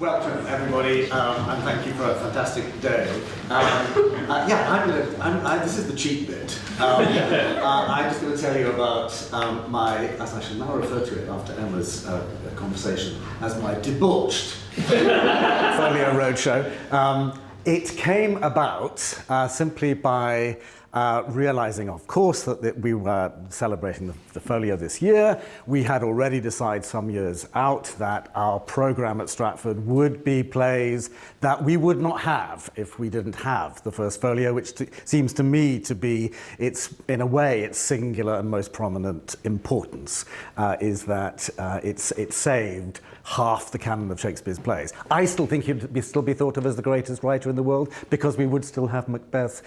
Welcome, everybody, and thank you for a fantastic day. This is the cheap bit. I'm just going to tell you about as I shall now refer to it after Emma's conversation, as my debauched Folio Roadshow. It came about simply by realizing, of course, that we were celebrating the Folio this year. We had already decided some years out that our program at Stratford would be plays that we would not have if we didn't have the First Folio, which seems to me to be, in a way, its singular and most prominent importance, is that it saved half the canon of Shakespeare's plays. I still think he'd still be thought of as the greatest writer in the world because we would still have Macbeth,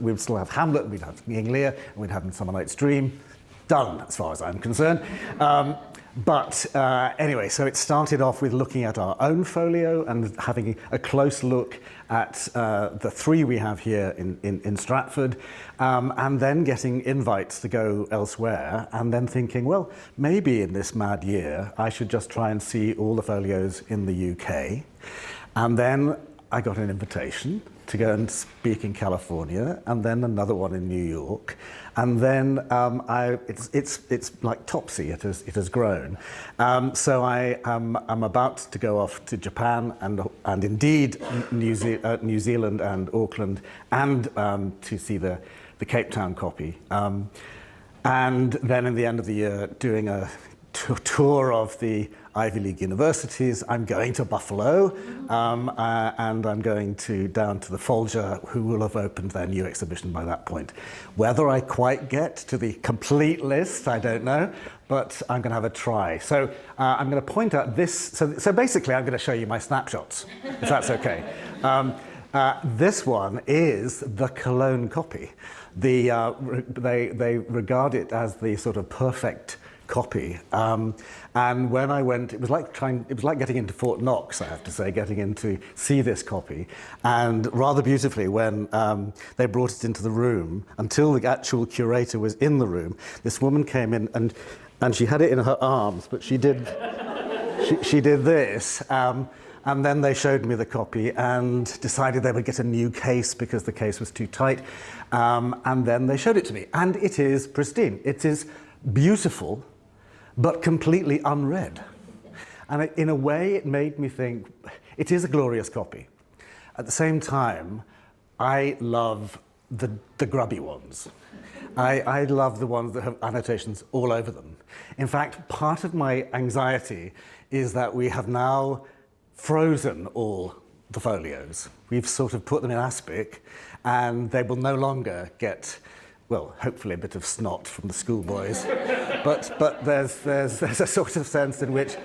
we would still have Hamlet, we'd have King Lear, and we'd have Midsummer Night's Dream. Done, as far as I'm concerned. Anyway, so it started off with looking at our own folio and having a close look at the three we have here in Stratford, and then getting invites to go elsewhere, and then thinking, well, maybe in this mad year, I should just try and see all the folios in the UK. And then I got an invitation to go and speak in California, and then another one in New York, and then it's like Topsy. It has grown. So I'm about to go off to Japan and indeed New Zealand and Auckland, and to see the Cape Town copy, and then in the end of the year doing a tour of the Ivy League universities. I'm going to Buffalo, and I'm going down to the Folger, who will have opened their new exhibition by that point. Whether I quite get to the complete list, I don't know, but I'm going to have a try. So I'm going to point out this. So basically, I'm going to show you my snapshots, if that's okay. This one is the Cologne copy. They regard it as the sort of perfect copy, and when I went, it was like getting into Fort Knox, I have to say, getting in to see this copy. And rather beautifully, when they brought it into the room, until the actual curator was in the room, this woman came in and she had it in her arms, but she did this. And then they showed me the copy and decided they would get a new case because the case was too tight. And then they showed it to me, and it is pristine. It is beautiful, but completely unread. And in a way, it made me think, it is a glorious copy. At the same time, I love the grubby ones. I love the ones that have annotations all over them. In fact, part of my anxiety is that we have now frozen all the folios. We've sort of put them in aspic, and they will no longer get, well, hopefully a bit of snot from the schoolboys, but there's a sort of sense in which,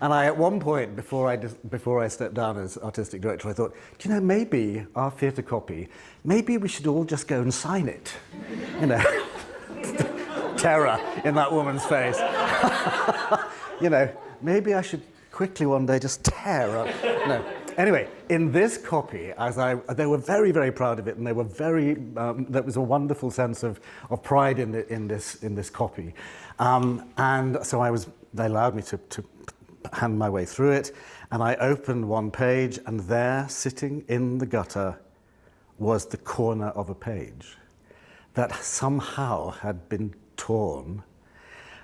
and I at one point before I stepped down as artistic director, I thought, do you know, maybe our theatre copy, maybe we should all just go and sign it, you know, terror in that woman's face. You know, maybe I should quickly one day just tear up. No. Anyway, in this copy, they were very, very proud of it, and they were very. There was a wonderful sense of pride in this copy, and so they allowed me to hand my way through it, and I opened one page, and there, sitting in the gutter, was the corner of a page that somehow had been torn.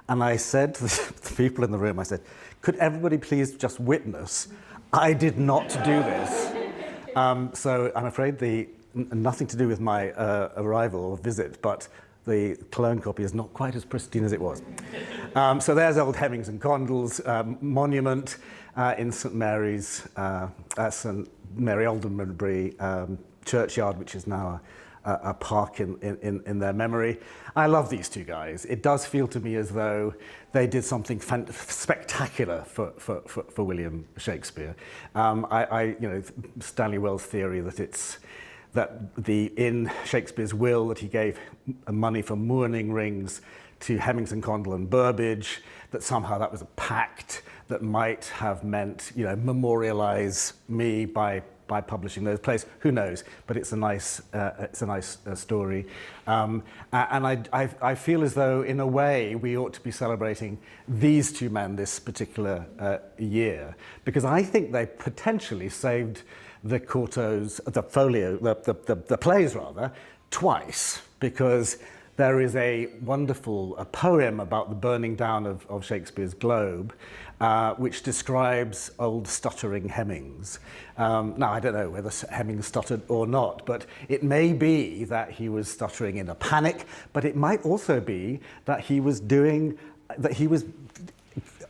And I said to the people in the room, I said, could everybody please just witness, I did not do this. So I'm afraid nothing to do with my arrival or visit, but the Cologne copy is not quite as pristine as it was. So there's old Hemmings and Condell's monument in St Mary's, St Mary Aldermanbury churchyard, which is now a park in their memory. I love these two guys. It does feel to me as though they did something spectacular for William Shakespeare. Stanley Wells' theory that in Shakespeare's will that he gave money for mourning rings to Hemmings and Condell and Burbage, that somehow that was a pact that might have meant, memorialize me by by publishing those plays. Who knows? But it's a nice story. And I feel as though, in a way, we ought to be celebrating these two men this particular year, because I think they potentially saved the quartos, the folio, the plays rather, twice, because there is a wonderful poem about the burning down of Shakespeare's Globe, which describes old stuttering Hemmings. Now, I don't know whether Hemmings stuttered or not, but it may be that he was stuttering in a panic, but it might also be that he was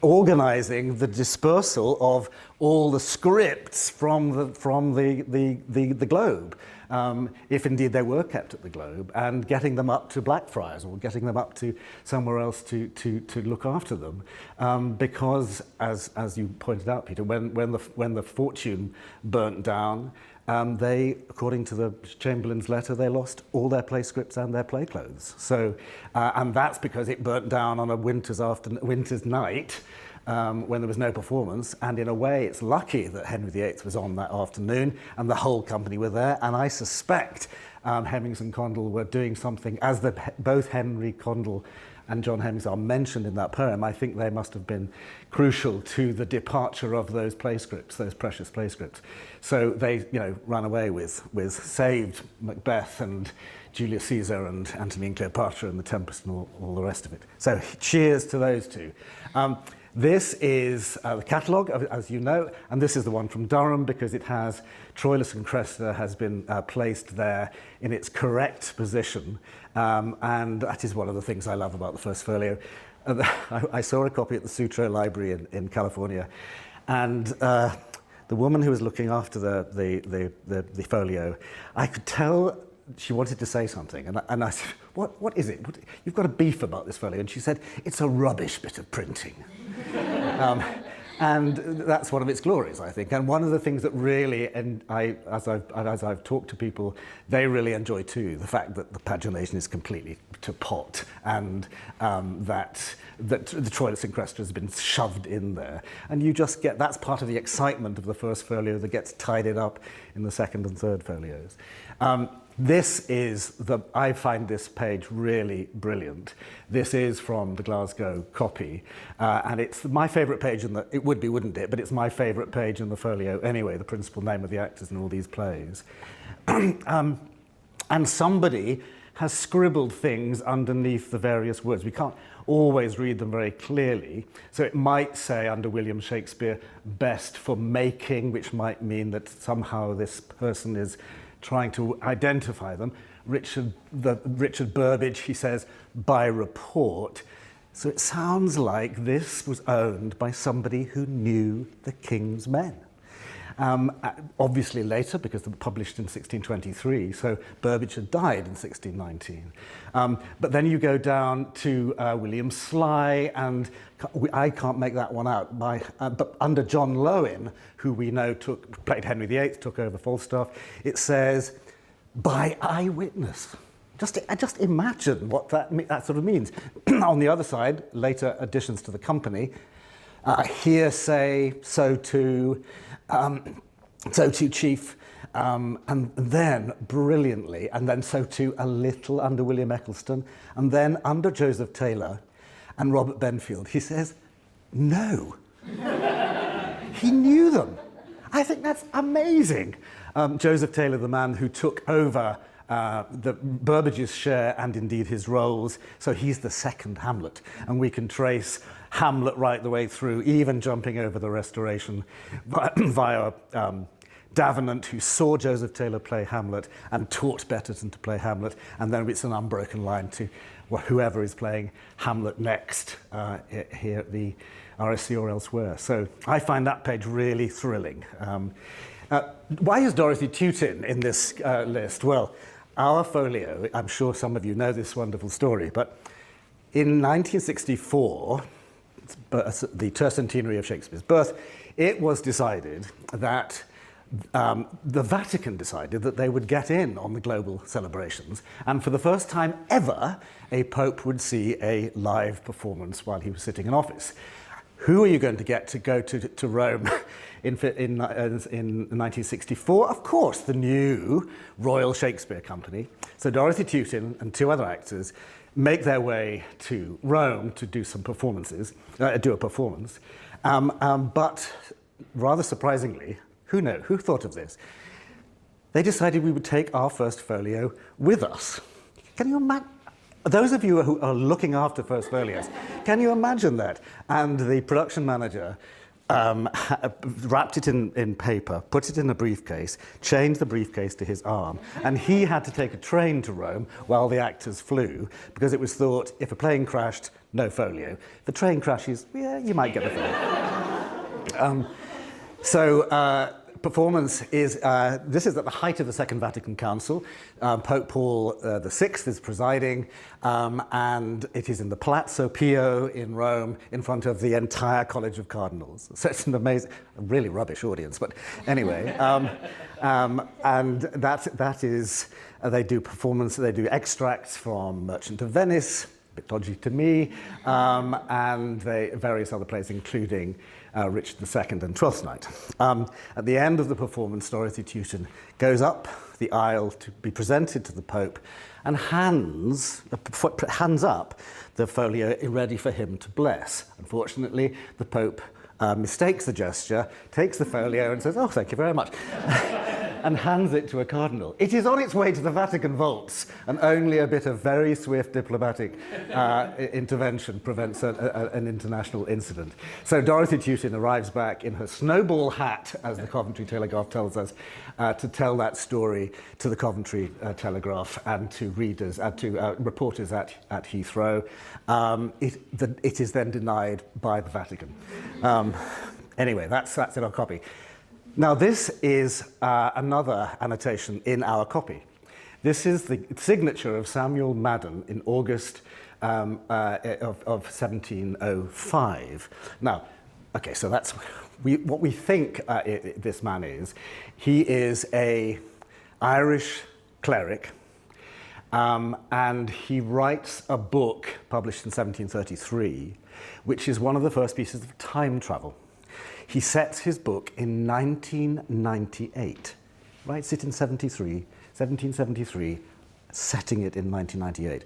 organizing the dispersal of all the scripts from the Globe, if indeed they were kept at the Globe, and getting them up to Blackfriars or getting them up to somewhere else to look after them, because as you pointed out, Peter, when the Fortune burnt down, they, according to the Chamberlain's letter, they lost all their play scripts and their play clothes. So, and that's because it burnt down on a winter's night, when there was no performance, and in a way it's lucky that Henry VIII was on that afternoon and the whole company were there, and I suspect Hemmings and Condell were doing something, as both Henry Condell and John Hemmings are mentioned in that poem. I think they must have been crucial to the departure of those play scripts, those precious play scripts. So they, ran away with saved Macbeth and Julius Caesar and Antony and Cleopatra and the Tempest and all the rest of it. So cheers to those two. This is the catalogue, as you know, and this is the one from Durham, because it has Troilus and Cressida has been placed there in its correct position, and that is one of the things I love about the First Folio. I saw a copy at the Sutro Library in California, and the woman who was looking after the folio, I could tell she wanted to say something, and I said, what is it? You've got a beef about this folio? And she said, it's a rubbish bit of printing. And that's one of its glories, I think. And one of the things that really, and as I've talked to people, they really enjoy too, the fact that the pagination is completely to pot, and that the Troilus and Cressida has been shoved in there. And you just get, that's part of the excitement of the First Folio that gets tidied up in the second and third folios. I find this page really brilliant. This is from the Glasgow copy, and it's my favourite page it would be, wouldn't it? But it's my favourite page in the folio anyway, the principal name of the actors in all these plays. And somebody has scribbled things underneath the various words. We can't always read them very clearly. So it might say, under William Shakespeare, best for making, which might mean that somehow this person is trying to identify them. Richard Burbage, he says, by report. So it sounds like this was owned by somebody who knew the king's men. Obviously later, because they were published in 1623, so Burbage had died in 1619. But then you go down to William Sly, and I can't make that one out, but under John Lowen, who we know played Henry VIII, took over Falstaff, it says, by eyewitness. Just imagine what that sort of means. On the other side, later additions to the company, hearsay, so too chief, and then brilliantly, and then so too a little under William Eccleston, and then under Joseph Taylor and Robert Benfield, he says, no. He knew them. I think that's amazing. Joseph Taylor, the man who took over Burbage's share and indeed his roles, so he's the second Hamlet, and we can trace Hamlet right the way through, even jumping over the Restoration via Davenant, who saw Joseph Taylor play Hamlet and taught Betterton to play Hamlet, and then it's an unbroken line to whoever is playing Hamlet next here at the RSC or elsewhere. So I find that page really thrilling. Why is Dorothy Tewton in this list? Well, our folio, I'm sure some of you know this wonderful story, but in 1964, the tercentenary of Shakespeare's birth, it was decided that the Vatican decided that they would get in on the global celebrations, and for the first time ever, a pope would see a live performance while he was sitting in office. who are you going to get to go to Rome in 1964? Of course, the new Royal Shakespeare Company. So Dorothy Tewton and 2 other actors make their way to Rome to do some performances, do a performance. But rather surprisingly, who thought of this? They decided we would take our First Folio with us. Can you imagine? Those of you who are looking after First Folios, can you imagine that? And the production manager wrapped it in paper, put it in a briefcase, chained the briefcase to his arm, and he had to take a train to Rome while the actors flew, because it was thought, if a plane crashed, no folio. If the train crashes, yeah, you might get a folio. Performance is, this is at the height of the Second Vatican Council. Pope Paul VI is presiding, and it is in the Palazzo Pio in Rome in front of the entire College of Cardinals. So it's an amazing, really rubbish audience, but anyway. And that is, they do performance, they do extracts from Merchant of Venice, a bit dodgy to me, and various other plays, including Richard II and Twelfth Night. At the end of the performance, Dorothy Tewton goes up the aisle to be presented to the Pope and hands up the folio ready for him to bless. Unfortunately, the Pope mistakes the gesture, takes the folio and says, "Oh, thank you very much," and hands it to a cardinal. It is on its way to the Vatican vaults, and only a bit of very swift diplomatic intervention prevents an international incident. So Dorothy Tewton arrives back in her snowball hat, as the Coventry Telegraph tells us, to tell that story to the Coventry Telegraph and to readers, to reporters at Heathrow. It is then denied by the Vatican. Anyway, that's in our copy. Now, this is another annotation in our copy. This is the signature of Samuel Madden in August of 1705. Now, okay, so that's what we think this man is. He is an Irish cleric, and he writes a book published in 1733, which is one of the first pieces of time travel. He sets his book in 1998, writes it in 1773, setting it in 1998.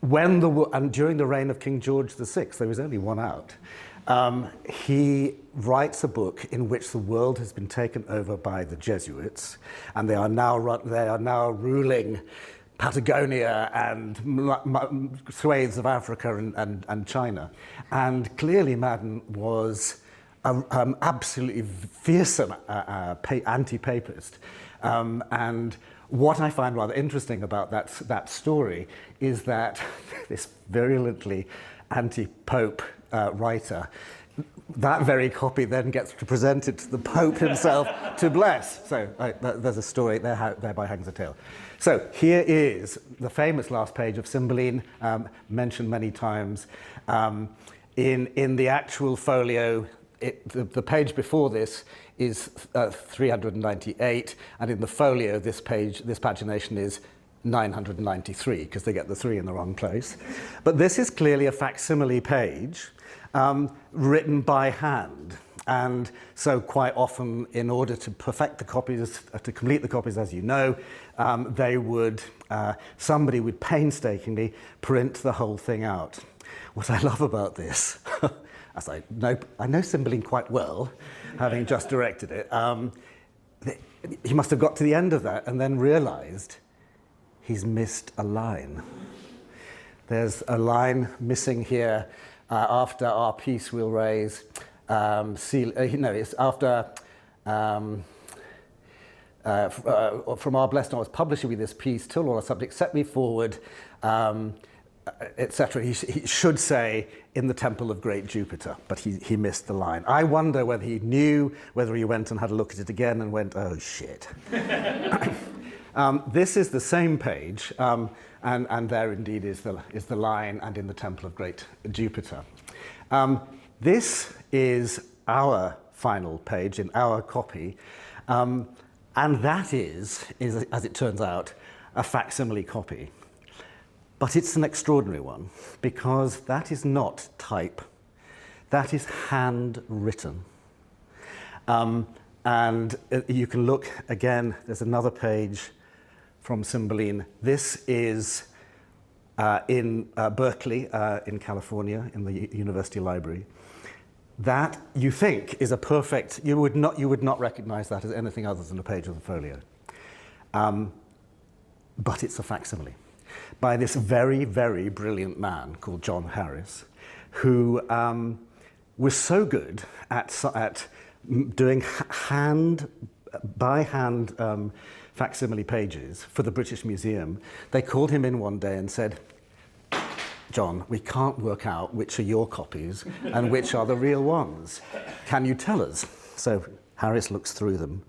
And during the reign of King George VI, there was only one out, he writes a book in which the world has been taken over by the Jesuits, and they are now ruling Patagonia and swathes of Africa and China. And clearly Madden was absolutely fearsome anti-papist. And what I find rather interesting about that story is that this virulently anti-Pope writer, that very copy then gets presented to the Pope himself to bless. So there's a story, thereby hangs a tale. So here is the famous last page of Cymbeline, mentioned many times. In the actual folio, the page before this is 398, and in the folio, this pagination is 993, because they get the 3 in the wrong place. But this is clearly a facsimile page written by hand. And so quite often, in order to perfect the copies, to complete the copies, as you know, somebody would painstakingly print the whole thing out. What I love about this, as I know Cymbeline quite well, having just directed it, he must have got to the end of that and then realized he's missed a line. There's a line missing here. After our peace we'll raise, it's after from our blessed knowledge, publishing we this peace, till all our subjects set me forward, etc. He should say, in the temple of great Jupiter, but he missed the line. I wonder whether he knew, whether he went and had a look at it again and went, oh shit. This is the same page, and there indeed is the line, and in the temple of great Jupiter. This is our final page in our copy, and that is, as it turns out, a facsimile copy. But it's an extraordinary one, because that is not type. That is handwritten. And you can look again, there's another page from Cymbeline. This is in Berkeley, in California, in the University Library. That, you think, is a perfect, you would not recognize that as anything other than a page of the folio. But it's a facsimile by this very, very brilliant man called John Harris, who was so good at doing by hand facsimile pages for the British Museum. They called him in one day and said, "John, we can't work out which are your copies and which are the real ones. Can you tell us?" So Harris looks through them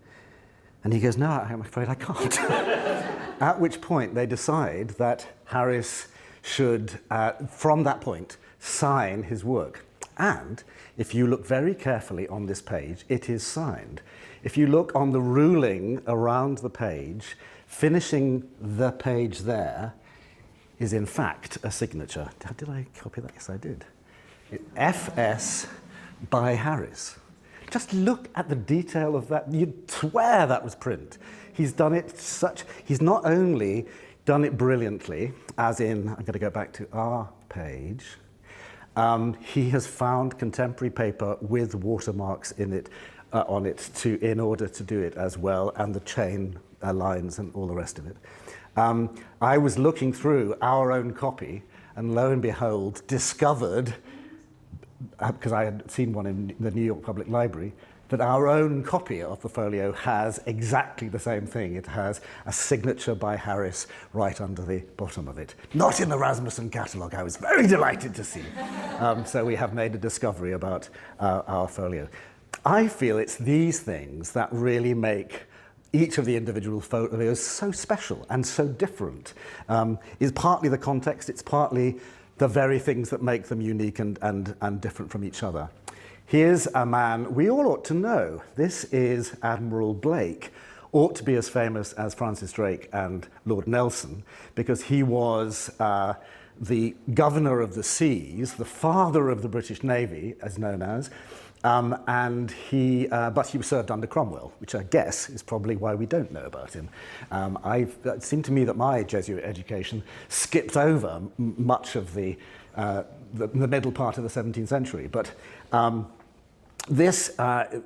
and he goes, "No, I'm afraid I can't." At which point they decide that Harris should, from that point, sign his work. And if you look very carefully on this page, it is signed. If you look on the ruling around the page, finishing the page there is in fact a signature. Did I copy that? Yes, I did. FS by Harris. Just look at the detail of that. You'd swear that was print. He's done it he's not only done it brilliantly, as in, I'm going to go back to our page, he has found contemporary paper with watermarks in it, on it in order to do it as well, and the chain lines and all the rest of it. I was looking through our own copy and lo and behold discovered, because I had seen one in the New York Public Library, that our own copy of the folio has exactly the same thing. It has a signature by Harris right under the bottom of it. Not in the Rasmussen catalogue, I was very delighted to see. So we have made a discovery about our folio. I feel it's these things that really make each of the individual folios so special and so different. Is partly the context, it's partly the very things that make them unique and different from each other. Here's a man we all ought to know. This is Admiral Blake, ought to be as famous as Francis Drake and Lord Nelson, because he was the governor of the seas, the father of the British Navy, as known as, but he served under Cromwell, which I guess is probably why we don't know about him. It seemed to me that my Jesuit education skipped over much of the middle part of the 17th century, but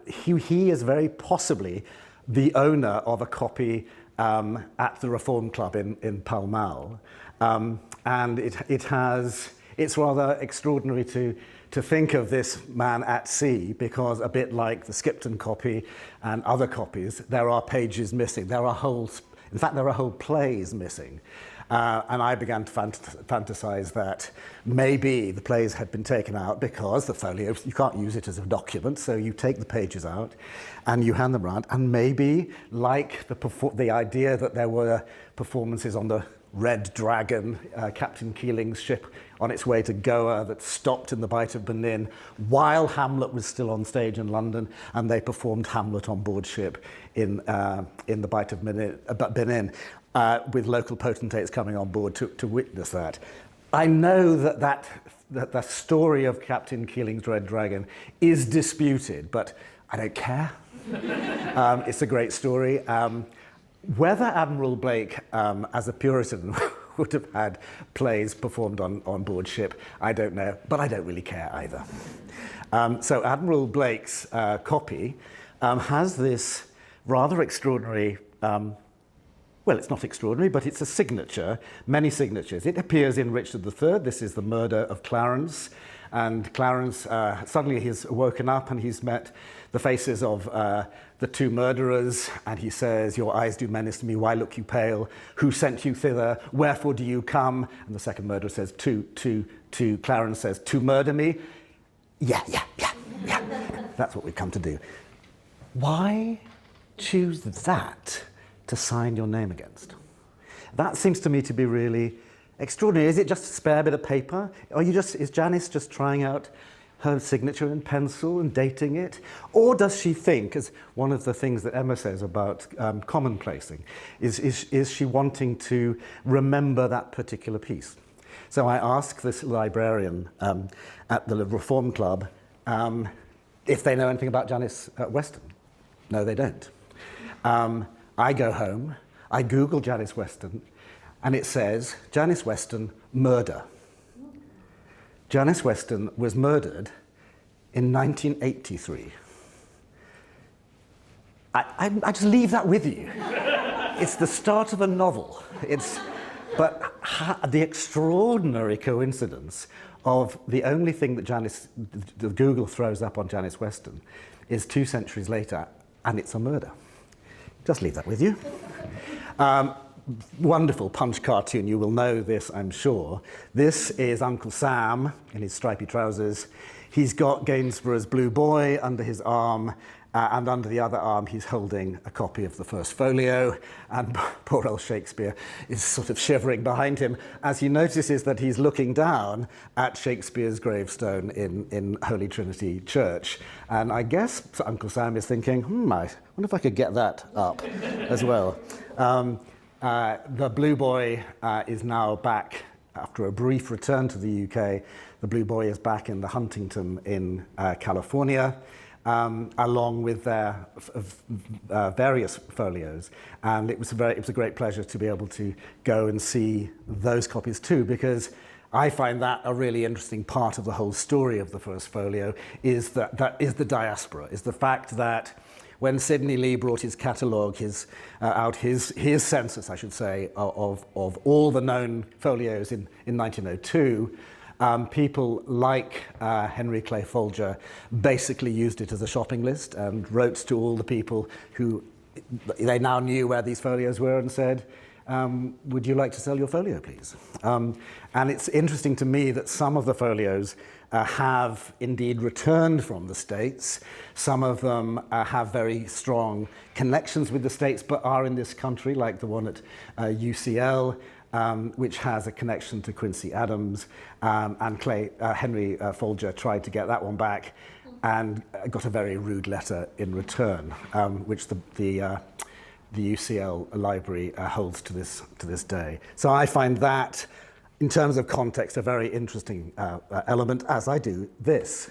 he is very possibly the owner of a copy at the Reform Club in Pall Mall, and it's rather extraordinary to think of this man at sea, because a bit like the Skipton copy and other copies, there are pages missing. There are whole plays missing. And I began to fantasize that maybe the plays had been taken out because the folio, you can't use it as a document, so you take the pages out and you hand them around, and maybe like the idea that there were performances on the Red Dragon, Captain Keeling's ship on its way to Goa, that stopped in the Bight of Benin while Hamlet was still on stage in London, and they performed Hamlet on board ship in the Bight of Benin, with local potentates coming on board to witness that. I know that the story of Captain Keeling's Red Dragon is disputed, but I don't care. It's a great story. Whether Admiral Blake, as a Puritan, would have had plays performed on board ship, I don't know, but I don't really care either. So Admiral Blake's copy has this rather extraordinary, well, it's not extraordinary, but it's a signature, many signatures. It appears in Richard III. This is the murder of Clarence. And Clarence, suddenly he's woken up and he's met the faces of the two murderers, and he says, "Your eyes do menace me, why look you pale? Who sent you thither? Wherefore do you come?" And the second murderer says, to Clarence says, "To murder me?" Yeah. That's what we've come to do. Why choose that to sign your name against? That seems to me to be really extraordinary. Is it just a spare bit of paper? Is Janice just trying out her signature in pencil and dating it? Or does she think, as one of the things that Emma says about commonplacing, is she wanting to remember that particular piece? So I asked this librarian at the Reform Club, if they know anything about Janice Weston. No, they don't. I go home, I Google Janice Weston, and it says, Janice Weston, murder. Janice Weston was murdered in 1983. I just leave that with you. It's the start of a novel. But the extraordinary coincidence of the only thing that Google throws up on Janice Weston is 2 centuries later, and it's a murder. Just leave that with you. Wonderful Punch cartoon. You will know this, I'm sure. This is Uncle Sam in his stripy trousers. He's got Gainsborough's Blue Boy under his arm, and under the other arm he's holding a copy of the First Folio, and poor old Shakespeare is sort of shivering behind him as he notices that he's looking down at Shakespeare's gravestone in Holy Trinity Church. And I guess Uncle Sam is thinking, I wonder if I could get that up as well. The Blue Boy is now back after a brief return to the UK. The Blue Boy is back in the Huntington in California, along with their various folios. And it was a great pleasure to be able to go and see those copies too, because I find that a really interesting part of the whole story of the First Folio is that is the diaspora, is the fact that when Sidney Lee brought his catalogue, his census, I should say, of all the known folios in 1902, people like Henry Clay Folger basically used it as a shopping list and wrote to all the people who they now knew where these folios were and said, would you like to sell your folio, please? And it's interesting to me that some of the folios have indeed returned from the States. Some of them have very strong connections with the States but are in this country, like the one at UCL, which has a connection to Quincy Adams, and Henry Folger tried to get that one back and got a very rude letter in return, which the UCL library holds to this day. So I find that, in terms of context, a very interesting element, as I do this.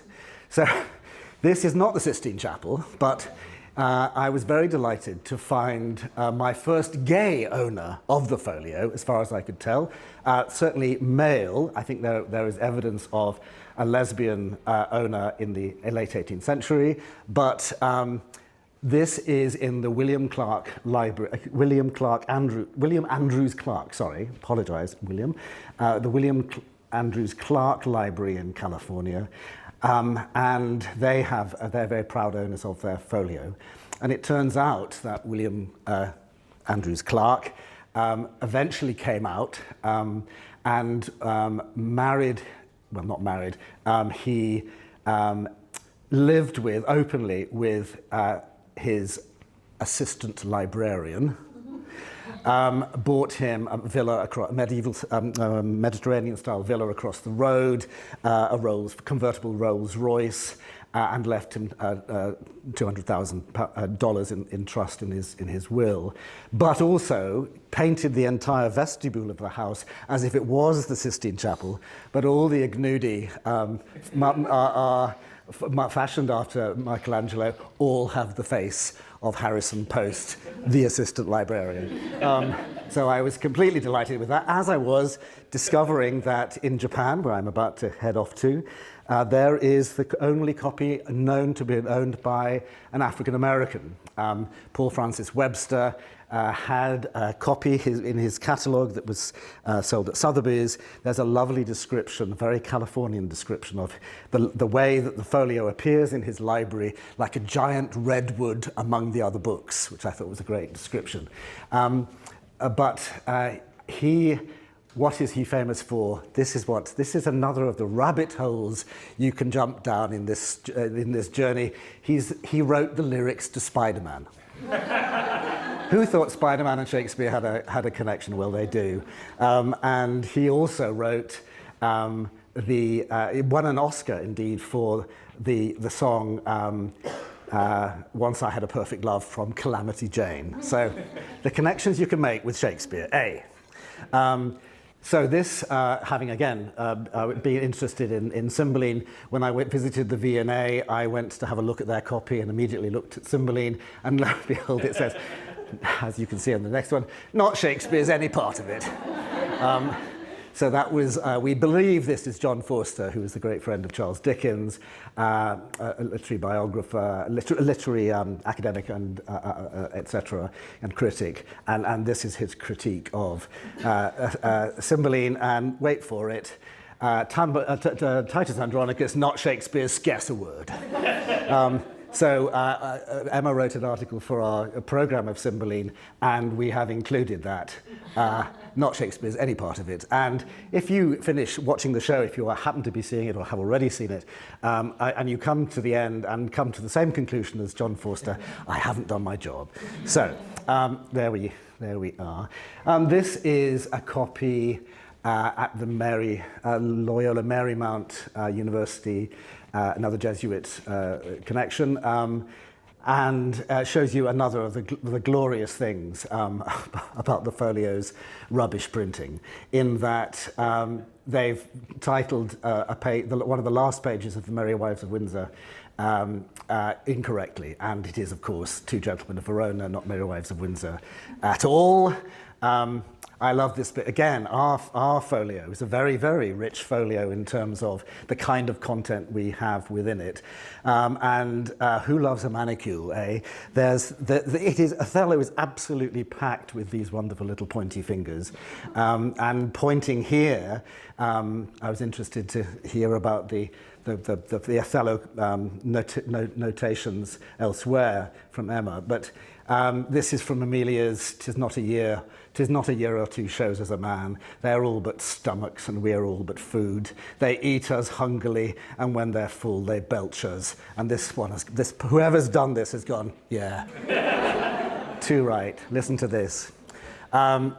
So this is not the Sistine Chapel, but I was very delighted to find my first gay owner of the folio, as far as I could tell. Certainly male. I think there is evidence of a lesbian owner in the late 18th century, but this is in the William Andrews Clark, sorry, apologize, William. The William Andrews Clark Library in California. And they're very proud owners of their folio. And it turns out that William Andrews Clark eventually came out and married, well, not married, he lived openly with his assistant librarian, bought him a villa, Mediterranean-style villa across the road, a convertible Rolls Royce, and left him $200,000 in trust in his will, but also painted the entire vestibule of the house as if it was the Sistine Chapel, but all the ignudi are fashioned after Michelangelo, all have the face of Harrison Post, the assistant librarian. So I was completely delighted with that, as I was discovering that in Japan, where I'm about to head off to, there is the only copy known to be owned by an African American. Paul Francis Webster had a copy in his catalogue that was sold at Sotheby's. There's a lovely description, a very Californian description of the way that the folio appears in his library like a giant redwood among the other books, which I thought was a great description. What is he famous for? This is another of the rabbit holes you can jump down in this journey. He wrote the lyrics to Spider-Man. Who thought Spider-Man and Shakespeare had a connection? Well, they do. And he also wrote he won an Oscar indeed for the song Once I Had a Perfect Love from Calamity Jane. So the connections you can make with Shakespeare. So this, having again been interested in Cymbeline, when I visited the V&A, I went to have a look at their copy and immediately looked at Cymbeline, and lo and behold, it says, as you can see on the next one, not Shakespeare's any part of it. So that was, we believe this is John Forster, who was the great friend of Charles Dickens, a literary biographer, literary academic, and etc., and critic. And this is his critique of Cymbeline, and wait for it, Titus Andronicus, not Shakespeare's, guess a word. So Emma wrote an article for our programme of Cymbeline, and we have included that, not Shakespeare's, any part of it. And if you finish watching the show, if you happen to be seeing it or have already seen it, and you come to the end and come to the same conclusion as John Forster, I haven't done my job. So there we are. This is a copy at the Loyola Marymount University, another Jesuit connection, and shows you another of the glorious things about the Folio's rubbish printing, in that they've titled one of the last pages of the Merry Wives of Windsor incorrectly, and it is, of course, Two Gentlemen of Verona, not Merry Wives of Windsor at all. I love this bit. Again, our folio is a very, very rich folio in terms of the kind of content we have within it. And who loves a manicule, eh? Othello is absolutely packed with these wonderful little pointy fingers. And pointing here, I was interested to hear about the Othello notations elsewhere from Emma, but this is from Amelia's "'Tis not a year or two shows as a man. They're all but stomachs and we're all but food. They eat us hungrily, and when they're full they belch us." And whoever's done this has gone, yeah, too right. Listen to this. Some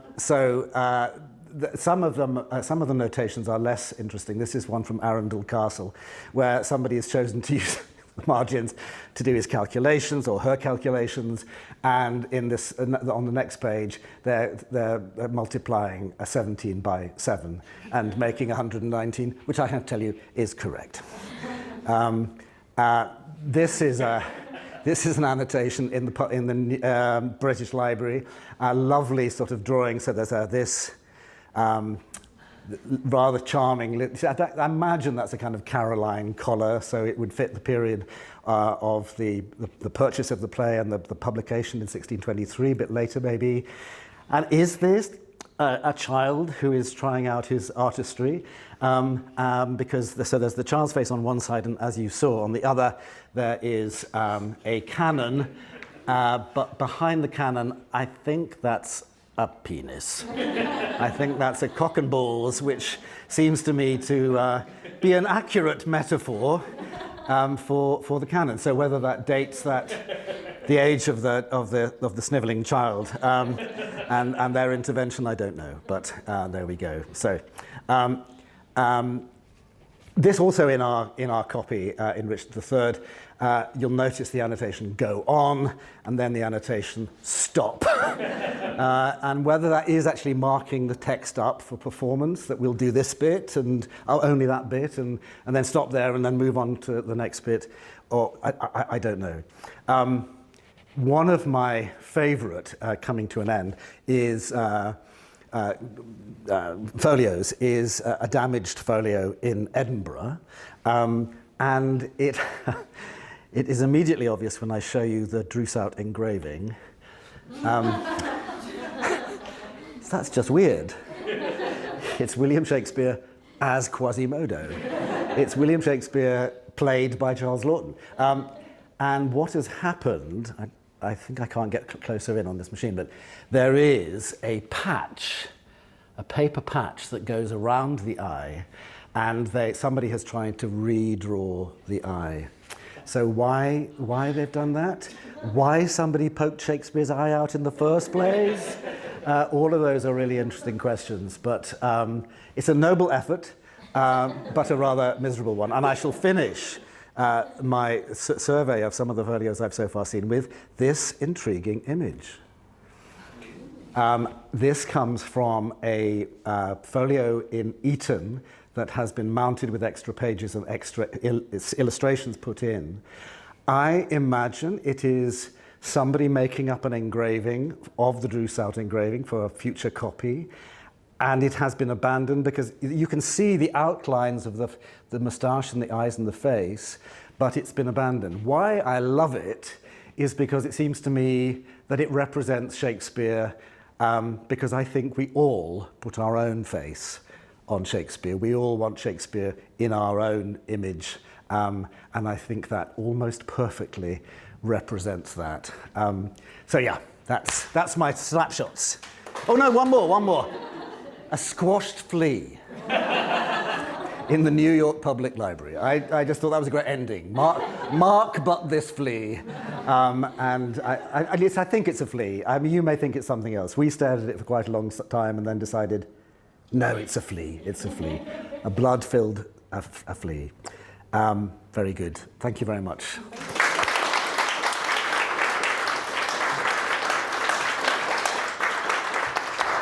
of the notations are less interesting. This is one from Arundel Castle, where somebody has chosen to use the margins to do his calculations or her calculations, and on the next page they're multiplying a 17 by 7 and making 119, which I can tell you is correct. This is an annotation in the British Library, a lovely sort of drawing. So there's this rather charming, I imagine that's a kind of Caroline collar, so it would fit the period of the purchase of the play and the publication in 1623, a bit later maybe. And is this a child who is trying out his artistry? Because there's the child's face on one side, and as you saw on the other there is a cannon, but behind the cannon I think that's a penis. I think that's a cock and balls, which seems to me to be an accurate metaphor for the canon. So whether that dates the age of the snivelling child and their intervention, I don't know. But there we go. So this also in our copy in Richard III, you'll notice the annotation "go on" and then the annotation "stop." And whether that is actually marking the text up for performance, that we'll do this bit and only that bit, and then stop there and then move on to the next bit, or I don't know. One of my favourite coming to an end is folios is a damaged folio in Edinburgh, and it it is immediately obvious when I show you the Droeshout engraving. That's just weird. It's William Shakespeare as Quasimodo. It's William Shakespeare played by Charles Laughton. And what has happened, I think I can't get closer in on this machine, but there is a patch, a paper patch that goes around the eye, and somebody has tried to redraw the eye. So why they've done that? Why somebody poked Shakespeare's eye out in the first place? All of those are really interesting questions, but it's a noble effort, but a rather miserable one. And I shall finish my survey of some of the folios I've so far seen with this intriguing image. This comes from a folio in Eton that has been mounted with extra pages and extra illustrations put in. I imagine it is somebody making up an engraving of the Drew-South engraving for a future copy, and it has been abandoned because you can see the outlines of the moustache and the eyes and the face, but it's been abandoned. Why I love it is because it seems to me that it represents Shakespeare, because I think we all put our own face on Shakespeare. We all want Shakespeare in our own image, and I think that almost perfectly represents that. So yeah, that's my snapshots. Oh no, one more. A squashed flea in the New York Public Library. I just thought that was a great ending. Mark but this flea. And at least I think it's a flea. I mean, you may think it's something else. We stared at it for quite a long time and then decided, no, it's a flea. It's a flea. A blood-filled a flea. Very good. Thank you very much.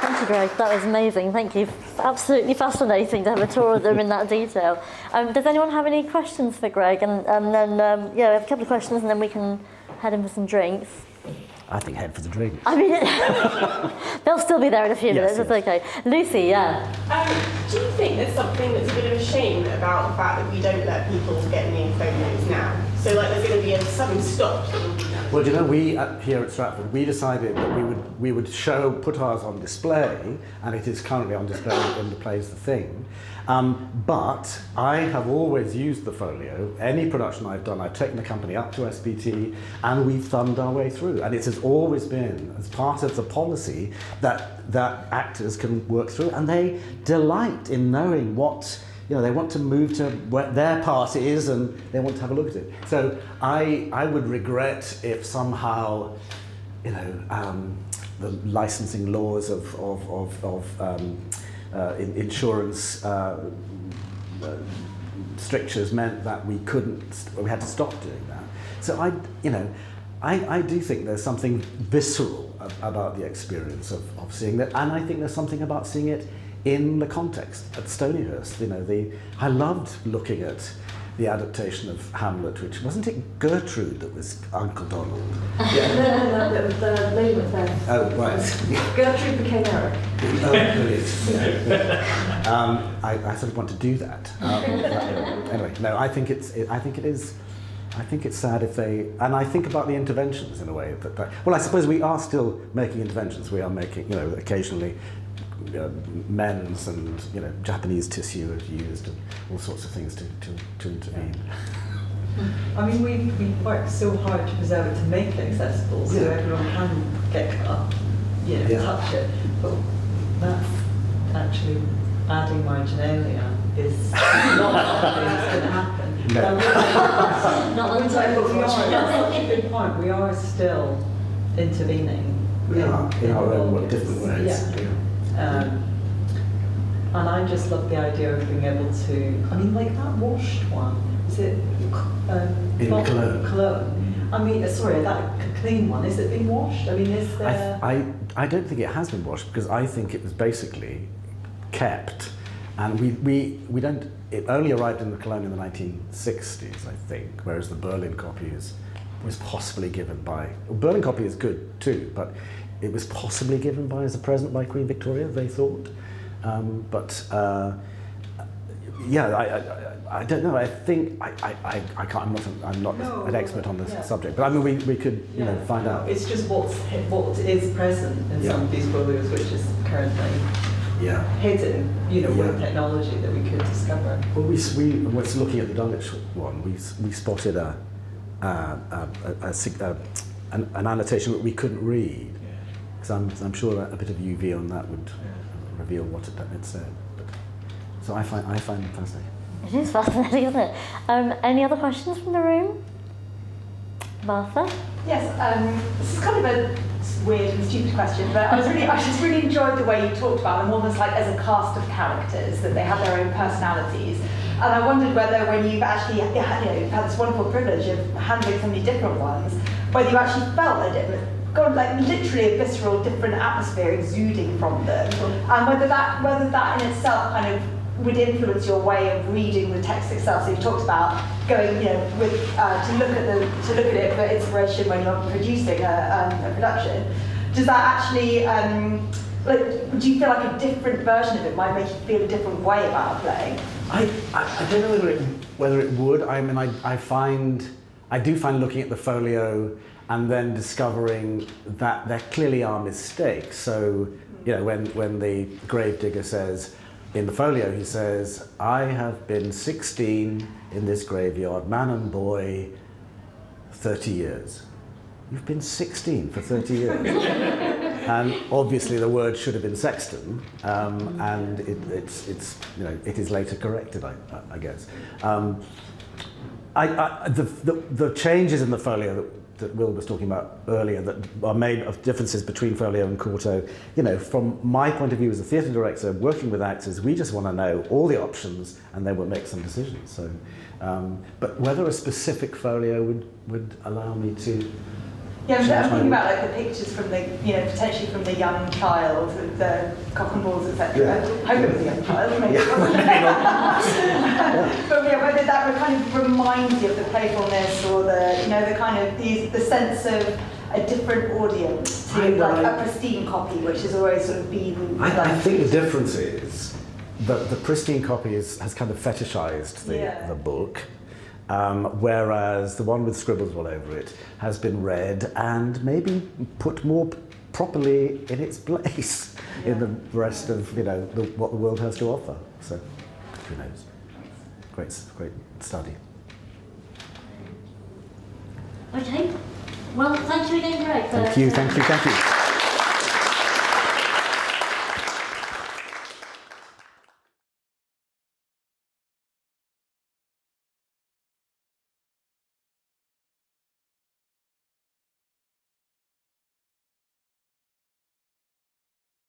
Thank you, Greg. That was amazing. Thank you. Absolutely fascinating to have a tour of them in that detail. Does anyone have any questions for Greg? And then, we have a couple of questions, and then we can head in for some drinks. I think head for the drinks. I mean, they'll still be there in a few minutes. It's okay. Lucy, yeah. Do you think there's something that's a bit of a shame about the fact that we don't let people get near photos now? So, like, there's going to be a sudden stop. Well, you know, we here at Stratford, we decided that we would put ours on display, and it is currently on display in the Plays the Thing. But I have always used the folio. Any production I've done, I've taken the company up to SPT, and we've thumbed our way through. And it has always been, as part of the policy, that actors can work through, and they delight in knowing what, you know, they want to move to where their part is, and they want to have a look at it. So I would regret if somehow, you know, the licensing laws of insurance strictures meant that we had to stop doing that. So I do think there's something visceral about the experience of seeing that, and I think there's something about seeing it in the context at Stonyhurst. You know, I loved looking at the adaptation of Hamlet, which wasn't it Gertrude that was Uncle Donald? Yeah. No, the lady was there. Oh, right. Gertrude became Eric. Oh, brilliant. I sort of want to do that. Anyway, no, I think it is. I think it's sad if they, and I think about the interventions in a way well, I suppose we are still making interventions. We are making, you know, occasionally men's and, you know, Japanese tissue is used and all sorts of things to intervene. I mean, we work so hard to preserve it, to make it accessible, so everyone can get cut, you know, touch it. But that's actually adding marginalia is not something that's going to happen. No. That's such a good point. We are still intervening. We are in our own different ways. Yeah. And I just love the idea of being able to, I mean, like that washed one, is it in Cologne? Cologne. I mean, sorry, that clean one, is it being washed? I mean, is there... I don't think it has been washed, because I think it was basically kept, and we don't, it only arrived in the Cologne in the 1960s, I think, whereas the Berlin copy was possibly given by, Berlin copy is good too, but it was possibly given by as a present by Queen Victoria, they thought. I don't know. I think I can't. I'm not an expert on this subject, but I mean we could find out. It's just what is present in some of these folios, which is currently hidden. With technology that we could discover. Well, we was looking at the Dulwich one. We spotted an annotation that we couldn't read. Because I'm sure that a bit of UV on that would reveal what it said. So I find it fascinating. It is fascinating, isn't it? Any other questions from the room? Martha? Yes, this is kind of a weird and stupid question, but I just really enjoyed the way you talked about them almost like as a cast of characters, that they have their own personalities. And I wondered whether when you've actually you've had this wonderful privilege of handling so many different ones, whether you actually felt a got like literally a visceral, different atmosphere exuding from them, and whether that in itself kind of would influence your way of reading the text itself. So you've talked about going, with to look at it for inspiration when you're producing a production. Does that actually, do you feel like a different version of it might make you feel a different way about a play? I don't know whether it would. I mean, I do find looking at the folio and then discovering that there clearly are mistakes. So, when the gravedigger says, in the folio he says, I have been 16 in this graveyard, man and boy, 30 years. You've been 16 for 30 years. And obviously the word should have been sexton, and it is later corrected, I guess. The changes in the folio that Will was talking about earlier that are made of differences between folio and quarto, from my point of view as a theatre director working with actors, we just want to know all the options and then we'll make some decisions. So, but whether a specific folio would allow me to. Yeah, I'm thinking about like the pictures from the, potentially from the young child with the cock and balls, etc. Yeah. I hope it was a young child, maybe. But whether that would kind of remind you of the playfulness or the kind of the sense of a different audience to a pristine copy, which has always sort of been. I think the difference is that the pristine copy has kind of fetishized the book. Whereas the one with scribbles all over it has been read and maybe put more properly in its place in the rest of what the world has to offer. So, who knows? Great study. Okay. Well, thank you again, Greg. Thank you.